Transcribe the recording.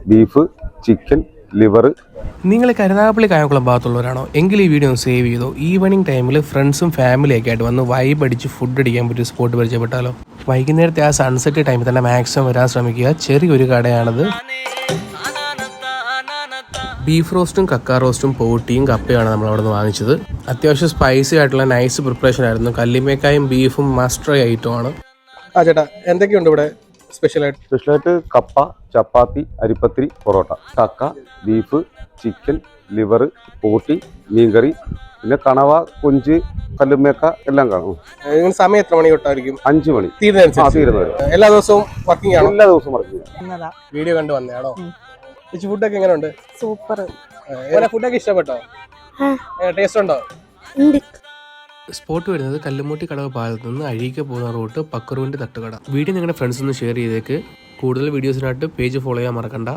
Beef, chicken, liver. നിങ്ങൾ കരുനാഗപ്പള്ളി കായംകുളം ഭാഗത്തുള്ളവരാണോ എങ്കിൽ ഈ വീഡിയോ ഒന്ന് സേവ് ചെയ്തോ. ഈവനിങ് ടൈമിൽ ഫ്രണ്ട്സും ഫാമിലിയൊക്കെ ആയിട്ട് വന്ന് വൈബ് അടിച്ച് ഫുഡ് അടിക്കാൻ പറ്റിയ സ്പോട്ട് പരിചയപ്പെട്ടാലോ. വൈകുന്നേരത്തെ ആ സൺസെറ്റ് ടൈമിൽ തന്നെ മാക്സിമം വരാൻ ശ്രമിക്കുക. ചെറിയൊരു കടയാണത്. ബീഫ് റോസ്റ്റും കക്ക റോസ്റ്റും പോട്ടിയും കപ്പയുമാണ് നമ്മൾ അവിടെ നിന്ന് വാങ്ങിച്ചത്. അത്യാവശ്യം സ്പൈസി ആയിട്ടുള്ള നൈസ് പ്രിപ്പറേഷൻ ആയിരുന്നു. കല്ലിമേക്കായും ബീഫും മസ്റ്റ് ഐറ്റം ആണ്. ആ ചേട്ടാ, എന്തൊക്കെയുണ്ട് ഇവിടെ സ്പെഷ്യലായിട്ട് കപ്പ, ചപ്പാത്തി, അരിപ്പത്തിരി, പൊറോട്ട, കക്ക, ബീഫ്, ചിക്കൻ, ലിവർ, പോട്ടി, മീൻകറി, പിന്നെ കണവ, കൊഞ്ച്, കല്ലുമേക്ക എല്ലാം കാണും. സമയം എത്ര മണി തൊട്ടായിരിക്കും? 5 മണി തീരുന്നത്. എല്ലാ ദിവസവും വർക്കിംഗ് ആണോ? എല്ലാ ദിവസവും വർക്കിംഗ്. വീഡിയോ കണ്ടു വന്നതാണോ? ഫുഡൊക്കെ എങ്ങനെയുണ്ട്? സൂപ്പർ. ഫുഡൊക്കെ ഇഷ്ടപ്പെട്ടോ? ടേസ്റ്റ് ഉണ്ടോ? സ്പോട്ട് വരുന്നത് കല്ലുമൂട്ടി കടവ് പാലത്ത് നിന്ന് അഴീക്ക് പോകുന്ന റൂട്ട് പക്കറുവിൻ്റെ തട്ടുകട. വീഡിയോ നിങ്ങളുടെ ഫ്രണ്ട്സ് ഒന്ന് ഷെയർ ചെയ്തേക്ക്. കൂടുതൽ വീഡിയോസിനായിട്ട് പേജ് ഫോളോ ചെയ്യാൻ മറക്കണ്ട.